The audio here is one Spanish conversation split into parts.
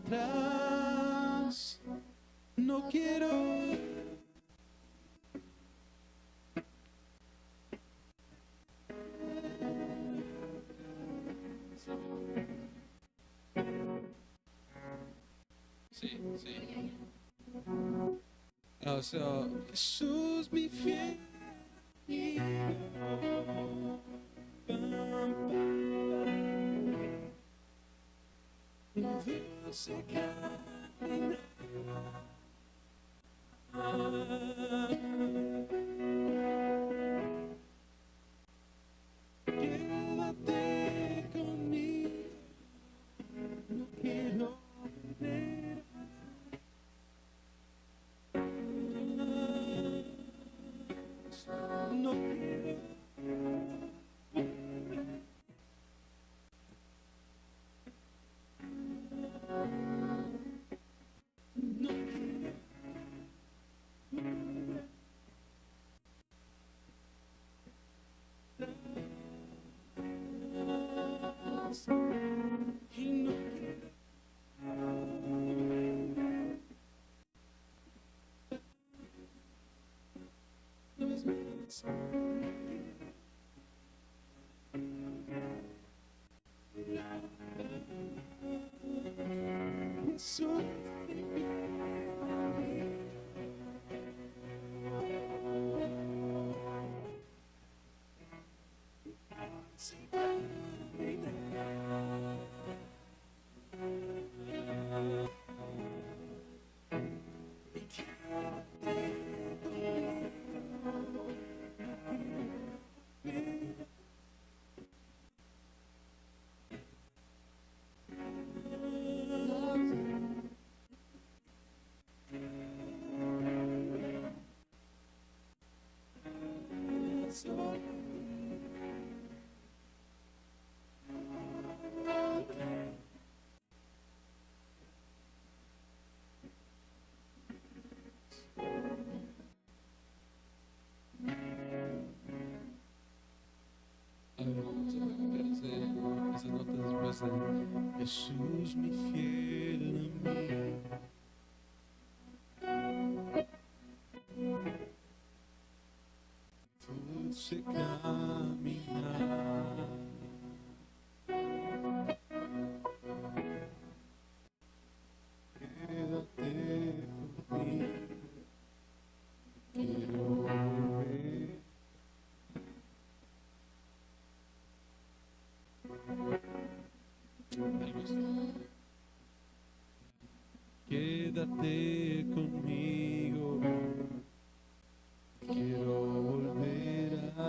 atrás. No quiero. Sí, sí. O sea, Jesús mi fiel amigo. Pam, pam, pam. Dulce caminar. Quédate conmigo, no quiero volver. No quiero. No quiero. Y no quiero. Una vez más. Jesús, sin caminar. Y quédate conmigo. A ver, vamos a ver esas notas después de Jesús mi fiel amigo. Dulce caminar. Quédate conmigo, quiero volver. Quédate conmigo, quiero volver a.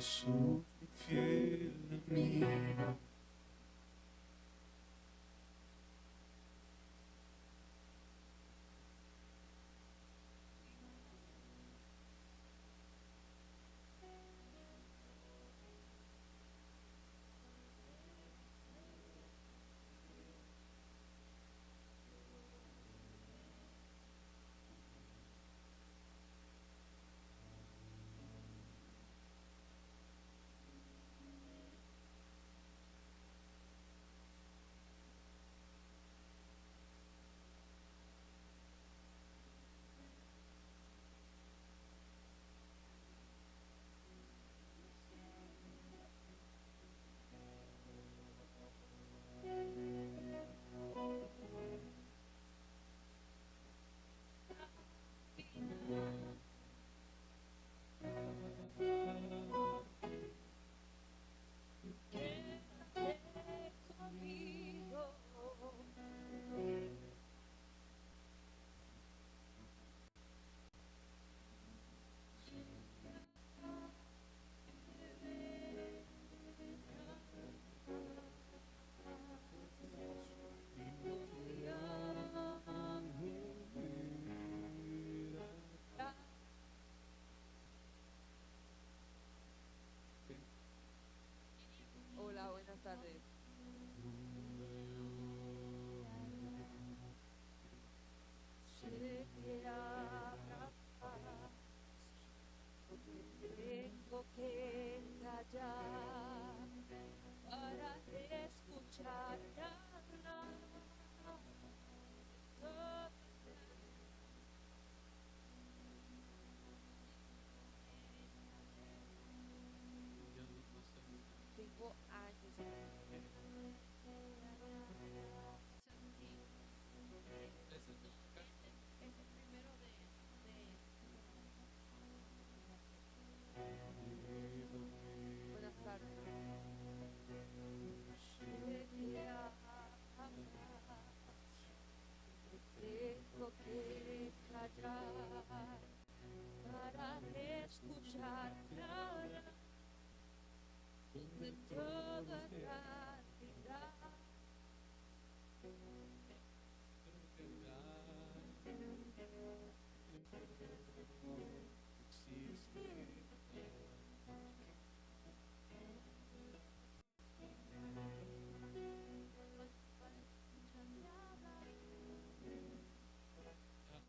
Jesús mi fiel amigo. Hola, buenas tardes. Sé que habrá paz, porque tengo que callar para escuchar hablar de todo. Tengo años en es el primero de buenas tardes. Sé que habrá paz, tengo que callar para escucharte hablar de toda realidad.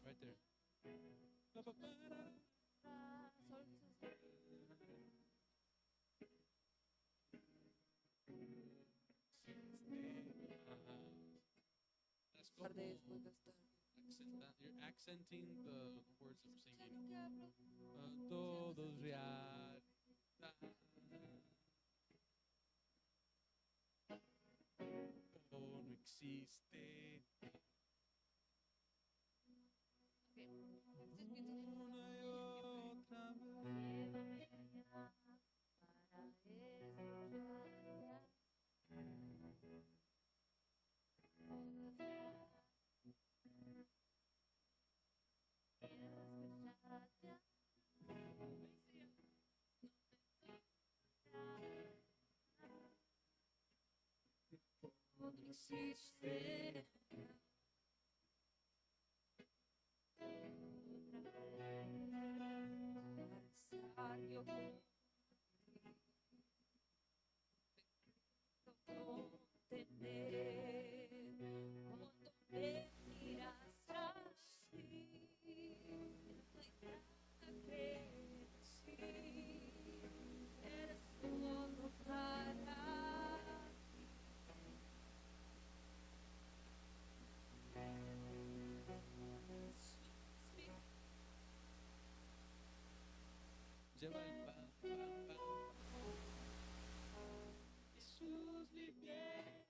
Right there. That's Tardes, como buenas tardes. you're accenting the words I'm Ya singing. lo que hablo. Todo es real. No existe. Okay. This music. Una y otra vez. No existe. Alzar yo contener cuando me miras así, no hay nada que decir, eres todo para mí. Lleva el pan, pan, pan. Jesús mi fiel.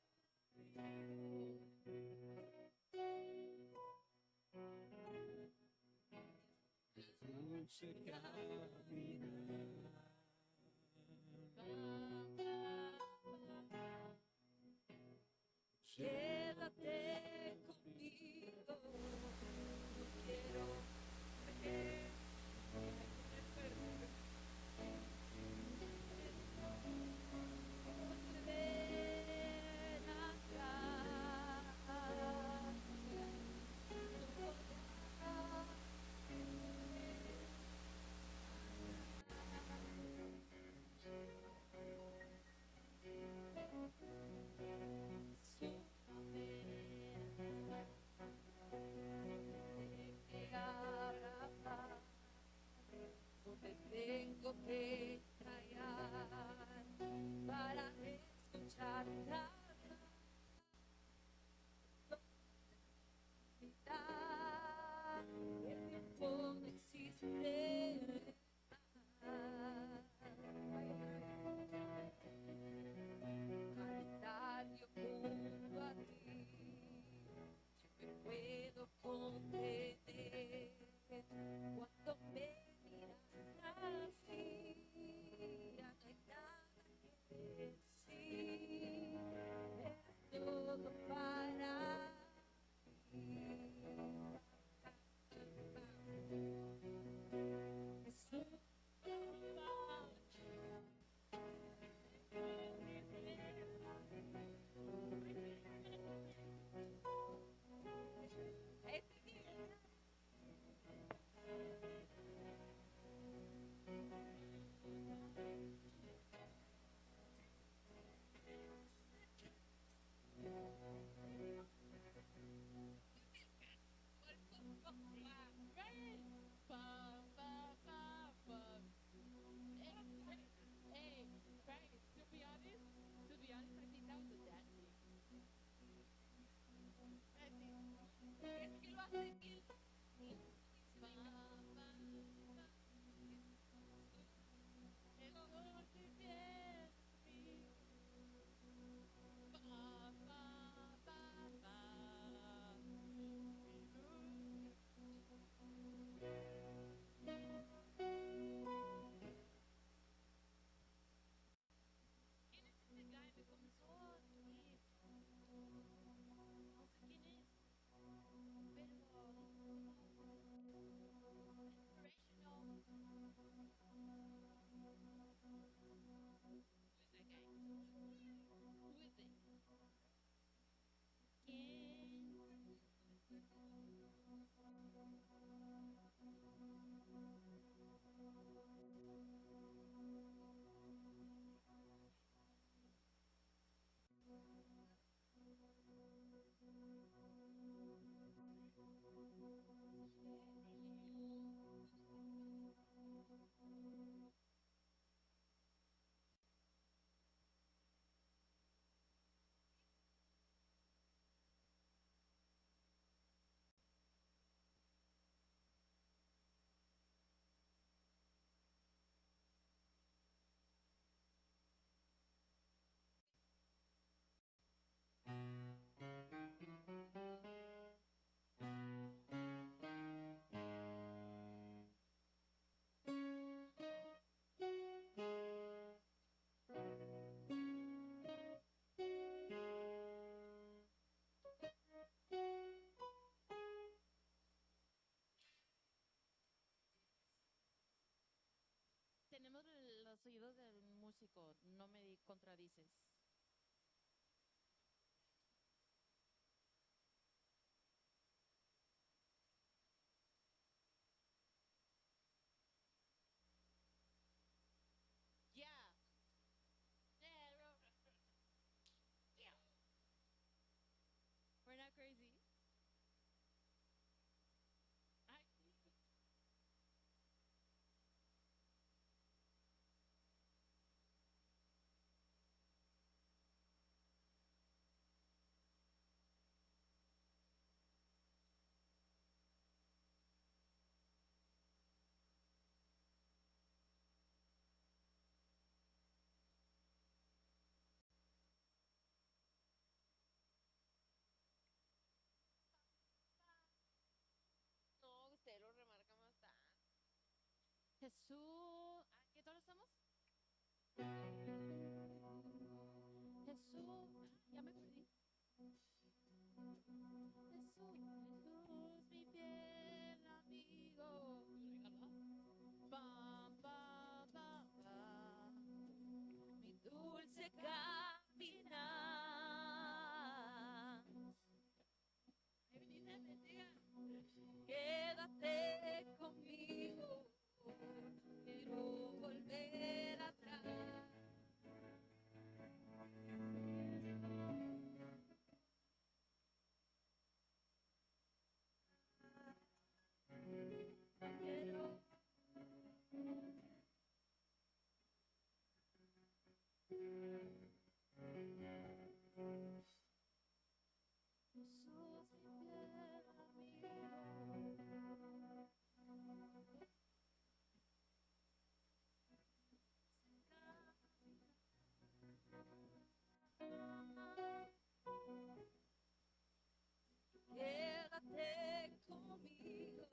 Dulce caminar. Quédate conmigo, no quiero ver. los oídos del músico, no me contradices. Yeah. Yeah. We're not crazy. Ay, No, usted lo remarca más tarde. Jesús. ¿Qué tal estamos? Jesús. Ya me perdí. Jesús, mi fiel amigo. Pam, pam, pam, pam. Mi dulce caminar. Quédate conmigo. Quiero volver atrás. Quiero Jesús, mi fiel amigo. Quédate conmigo.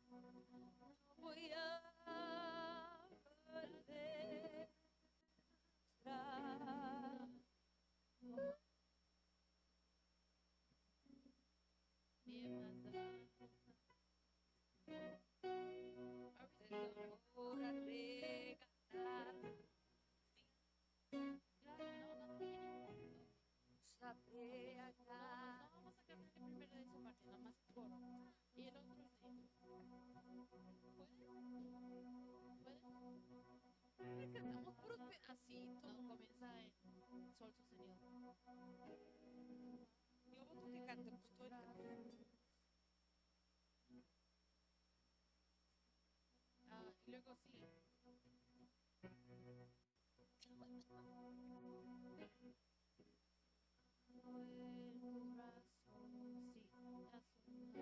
No voy a volver atrás. Bien más ahora regalar. Sabré acá. No, vamos a cambiar primero de esa parte, nada más por. Y el otro sí. ¿Puedes? ¿Puedes? Cantamos puros pedacitos. No, comienza en sol sostenido. Yo voto que cantemos todo el canto. Y luego sí. En tu brazo, sí, a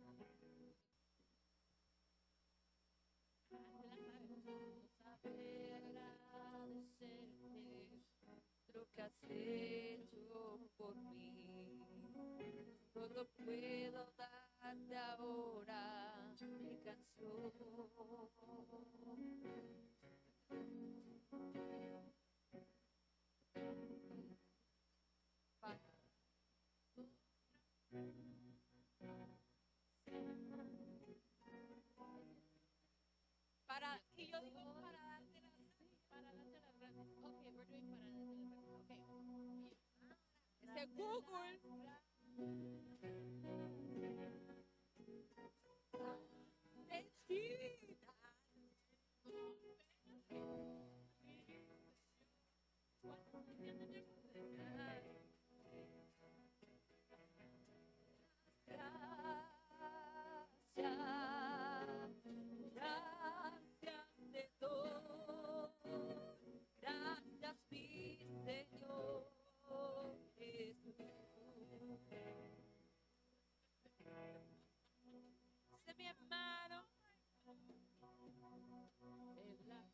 su fuerza. Saber agradecerte lo que has hecho por mí. Solo puedo darte ahora mi canción. Para, y yo digo para darte las Para darte las gracias. Ok, we're doing para darte las gracias. Ok. ese Google. Despida. Gracias, gracias de todo, gracias mi Señor Jesús. Se mi hermano. En la miseria vida,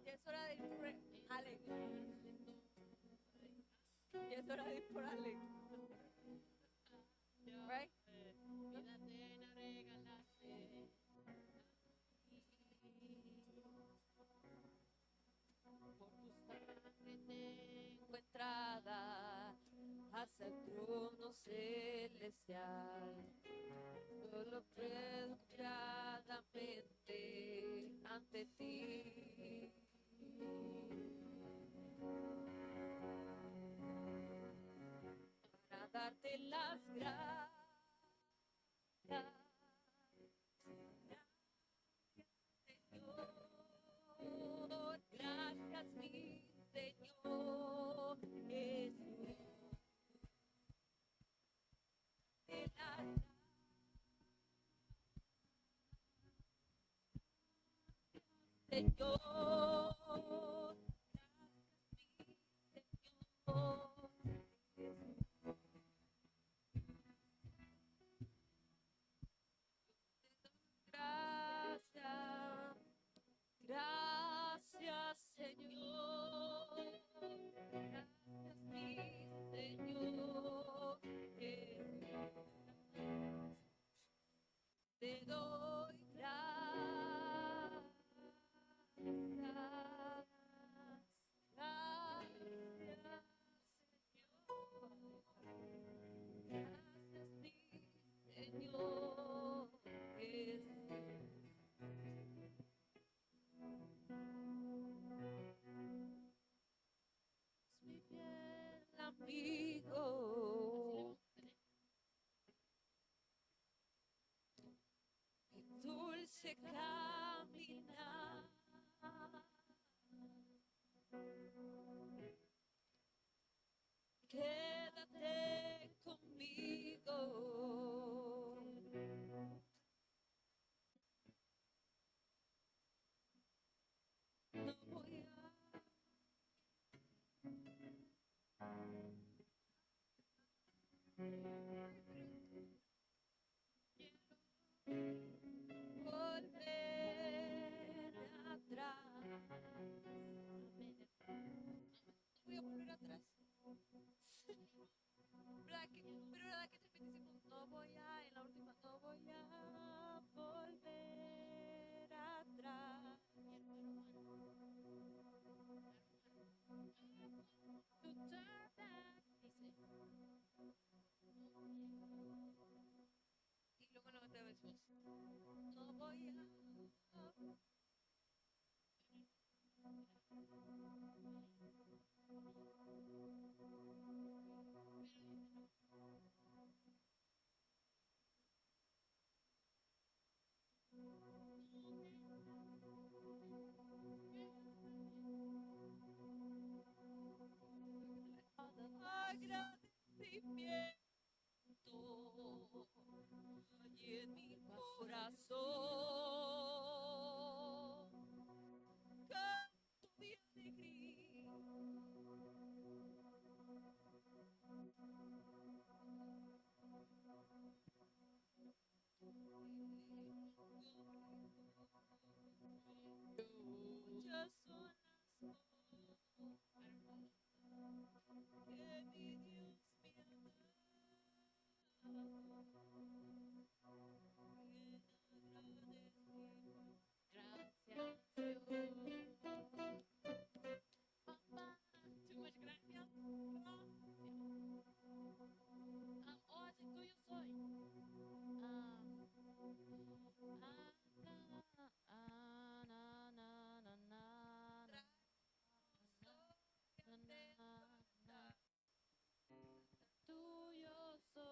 Ya es hora de ir por Alex. Ya es hora de ir por Alex. Right? Vida eterna regalaste. Por tu al trono celestial. Solo presentadamente ante ti. Para darte las gracias. Señor, gracias mi Señor Jesús. De las Señor, gracias, gracias Señor, gracias mi Señor, te doy gracias, gracias Señor, gracias mi Señor Jesús. Mi fiel amigo, mi dulce caminar, quédate conmigo. No voy a volver atrás. Voy a volver atrás. Pero la que te decimos, no voy a, en la última, no voy a volver atrás. To turn back, dice. Y luego la otra vez vos, no voy a. Agradecimiento y en mi corazón canto mi alegría. Muchas son las cosas que mi Dios me ha dado. Gracias, papá. Too much gracias. Oh, ese tuyo soy. Tuyo soy.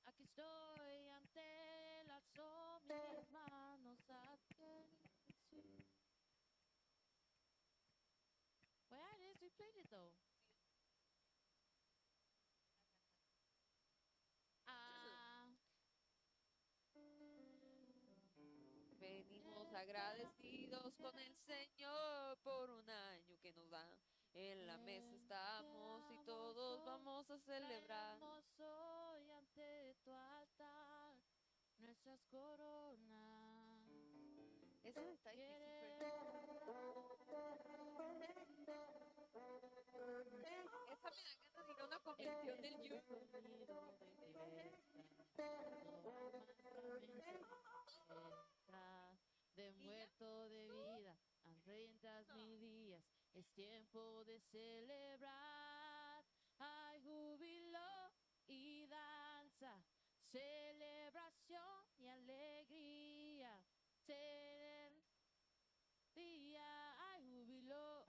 Aquí estoy ante el alzo, mis manos aquel. Where it is? We played it though. Venimos agradecidos con el Señor por un año que nos da. En la mesa estamos y todos vamos a celebrar. Hoy ante tu altar nuestras coronas. Esa está difícil. Esa me da ganas de ir a una convención del YouTube. De muerto de vida, enfrentas mis días, es tiempo de celebrar. júbilo y danza, celebración y alegría. Día hay júbilo.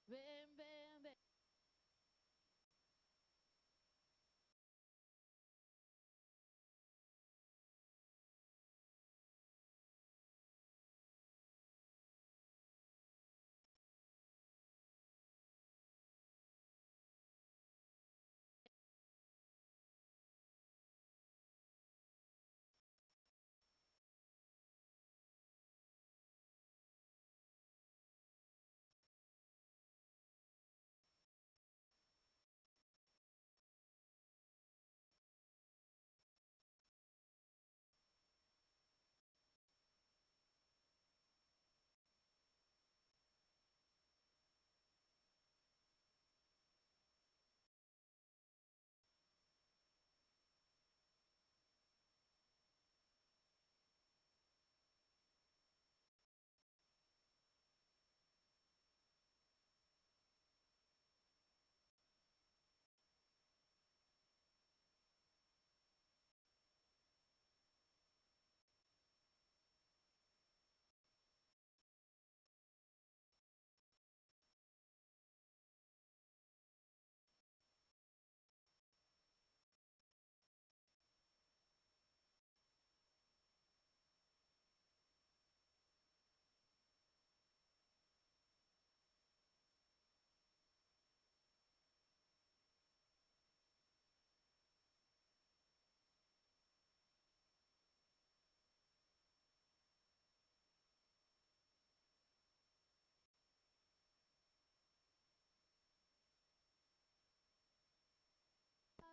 Ven, ven, ven.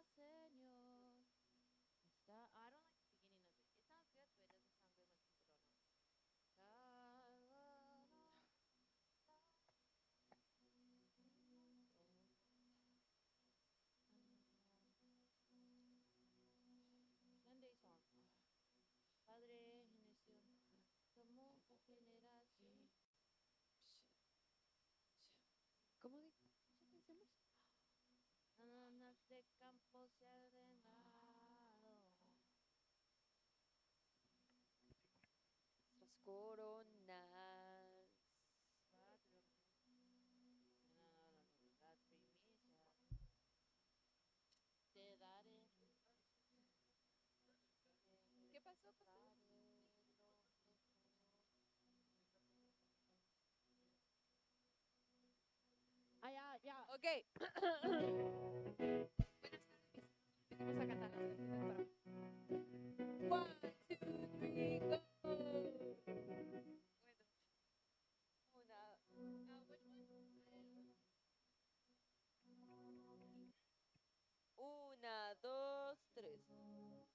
Señor. Está, I don't like the beginning of it. It sounds good, but it doesn't sound good when people don't know. Sunday song. Padre, generación, somos generación. ¿Cómo dijo? ¿Ya pensemos? Ananas de campo se ha ordenado. Nuestras coronas. Las primicias te daré. ¿Qué pasó, pastor? Ah, ya, ya. Ok. Buenas tardes. Venimos a cantar las canciones para. 1, 2, 3, go. Bueno. Una, dos, tres. Traemos.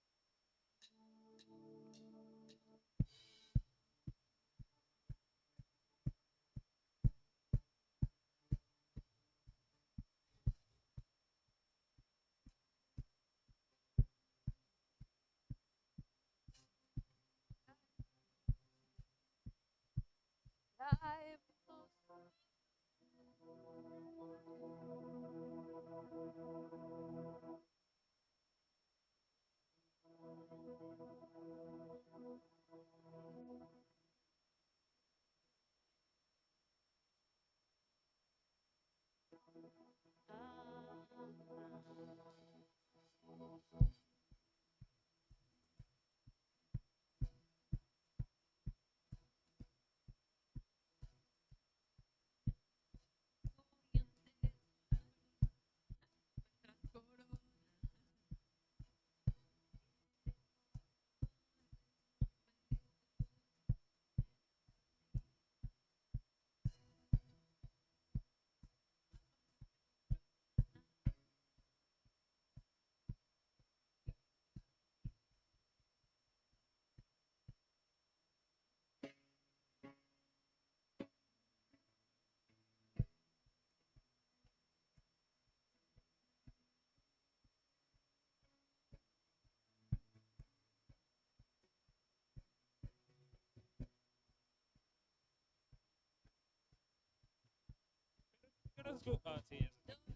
Ah, sí, ya sé.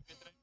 ¿Qué trae?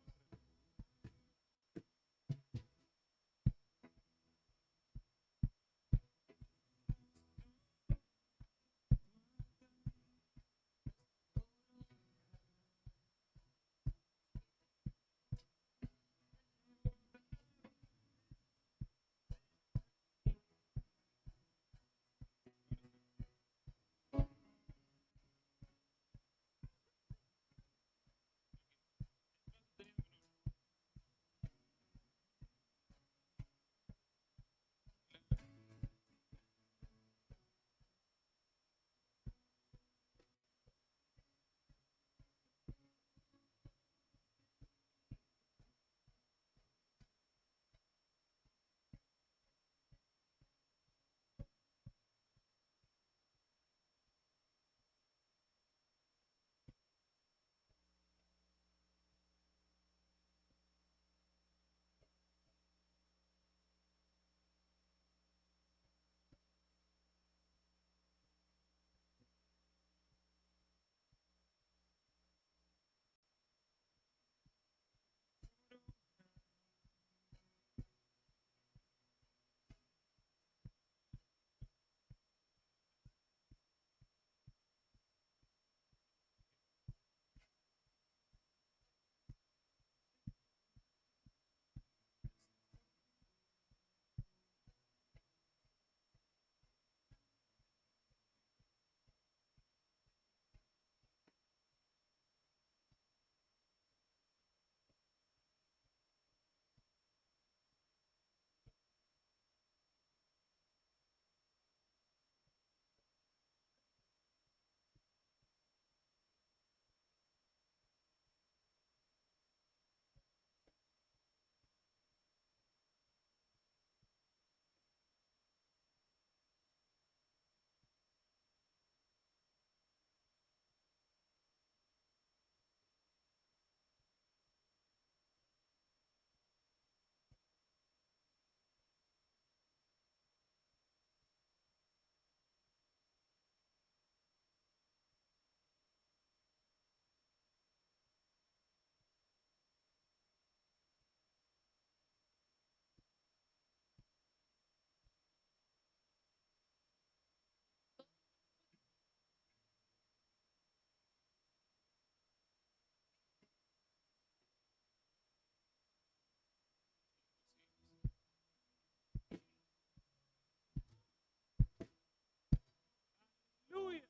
¡Aleluya!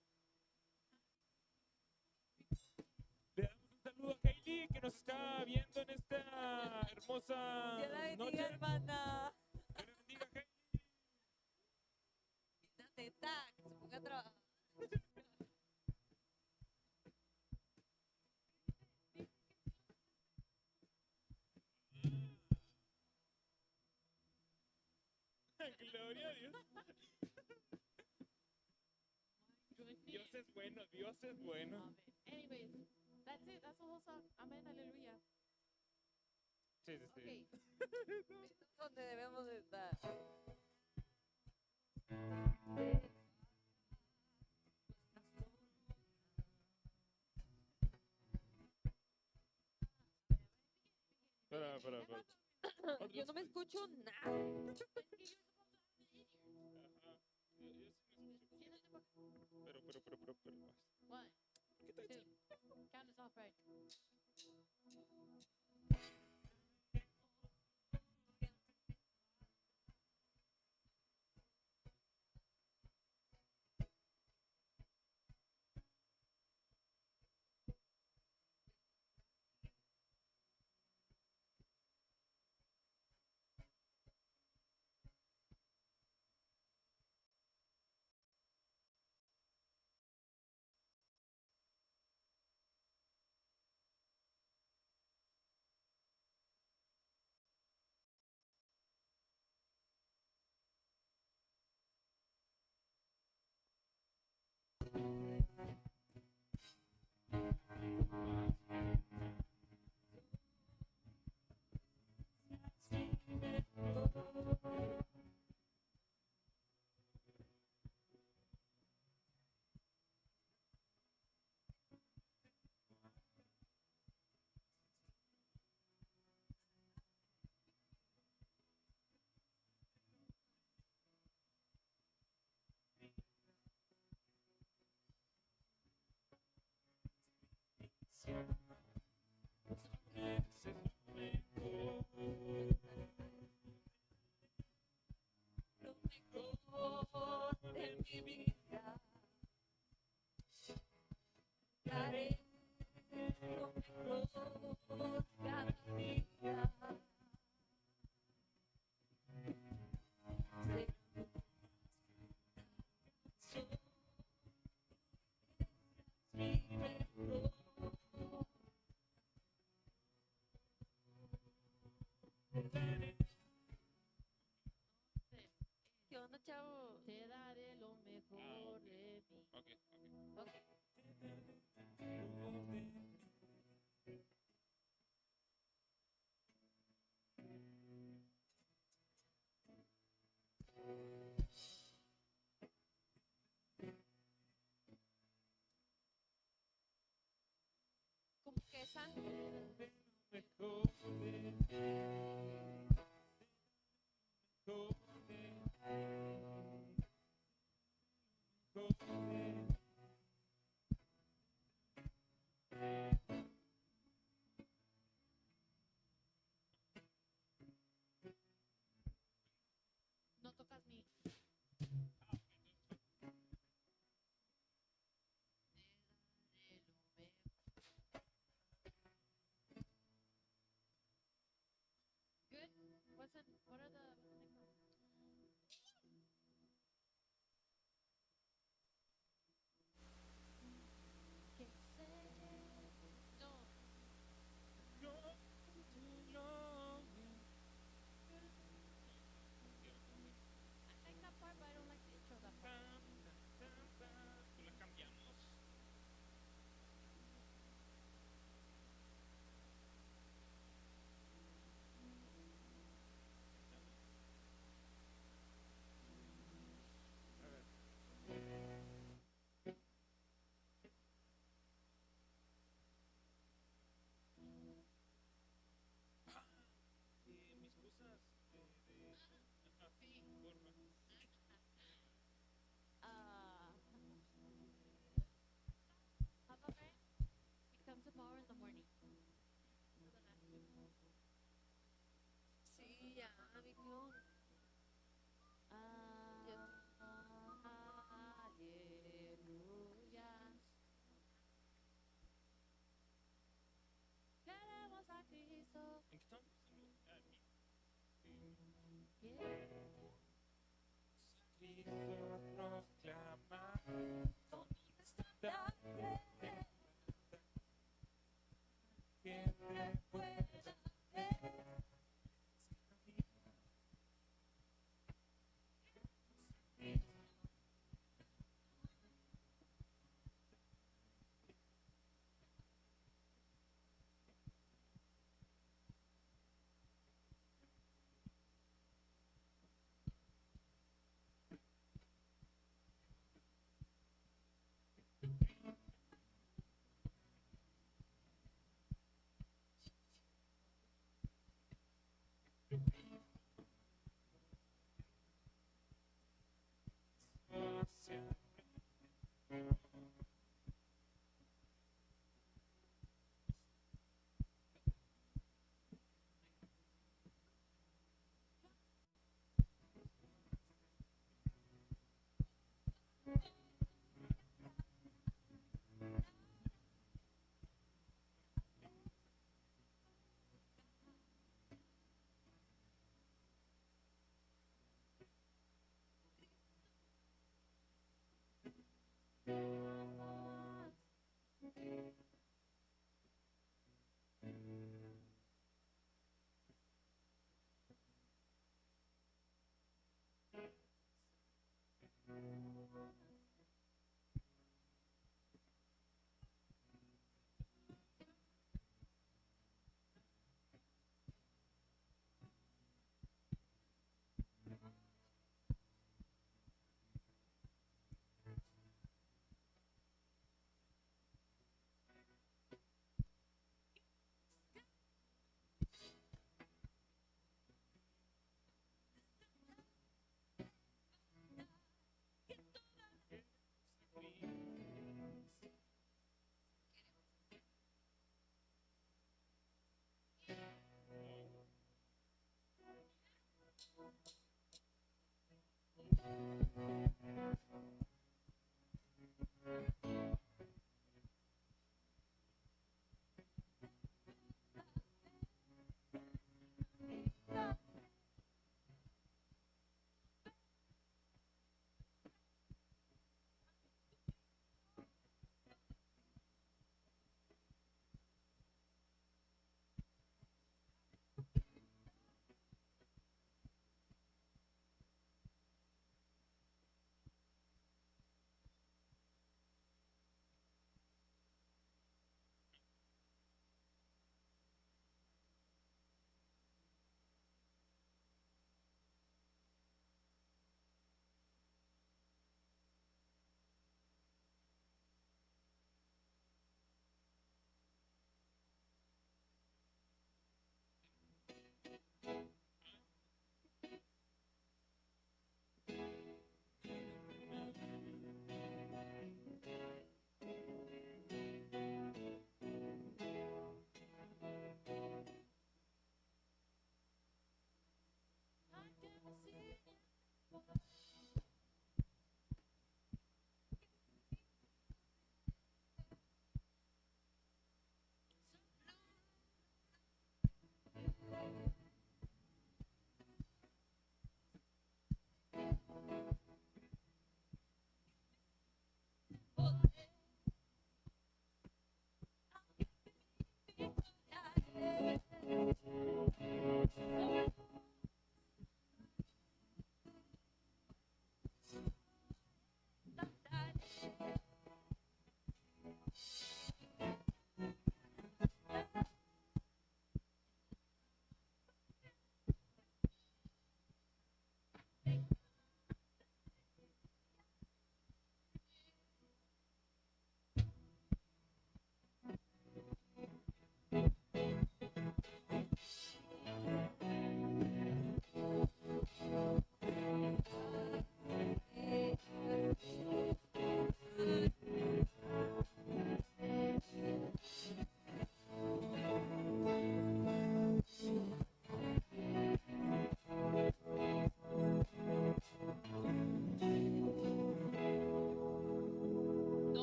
Le damos un saludo a Hailey que nos está viendo en esta hermosa Dios la bendiga, noche. hermana. Dios le bendiga, Hailey. Neta, que se ponga a trabajar. Gloria a Dios. Dios es bueno, Dios es bueno. Anyways, that's it. That's the whole song. Amen, hallelujah. Sí, sí, sí. Okay. Esto es donde debemos de estar. Espera. Yo no me escucho nada. Ajá. Yo sí me escucho. Pero. One, ¿Por qué two. Count us off right. mi vida. Daré lo mejor cada día. ¿Qué onda, chavo? Te daré lo mejor de mí. Ok, ok. Ok. ¿Cómo que esa? No tocas mi. Good. What are the next ones? Que sé. No. I like that part, but I don't like the intro of that part. Pues la cambiamos. A ver. Mis cosas de... Ajá, Sí. porfa. Papa Bear, we come tomorrow in the morning. For the last two. Sí, ya, mi clon. Aleluya. Queremos a Cristo. ¿En qué estamos pensando? Ah, en mí. Yeah. Cristo proclama. Que te pueda ver.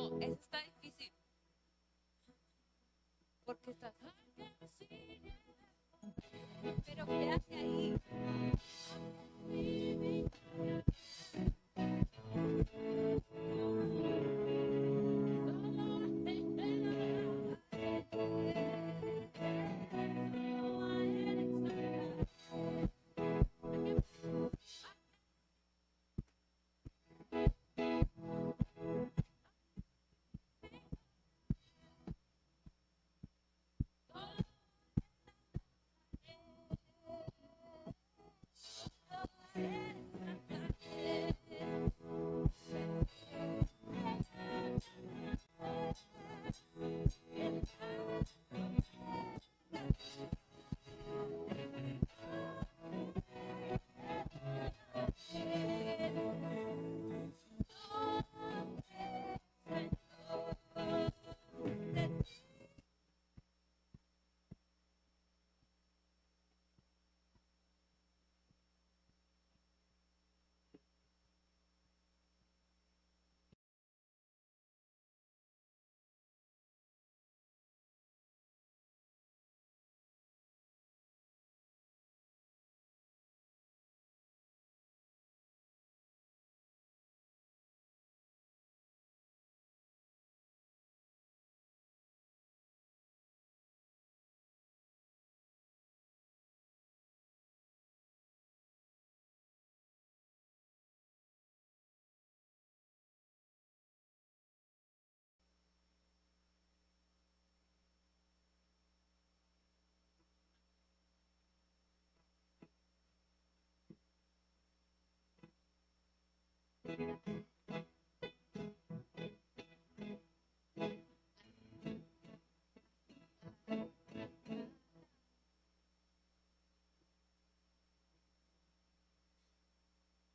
No, eso está difícil. Porque estás. Pero quédate ahí.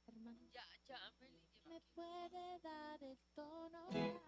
Hermano, Ya, Meli, ya no ¿me quiero. puede dar el tono?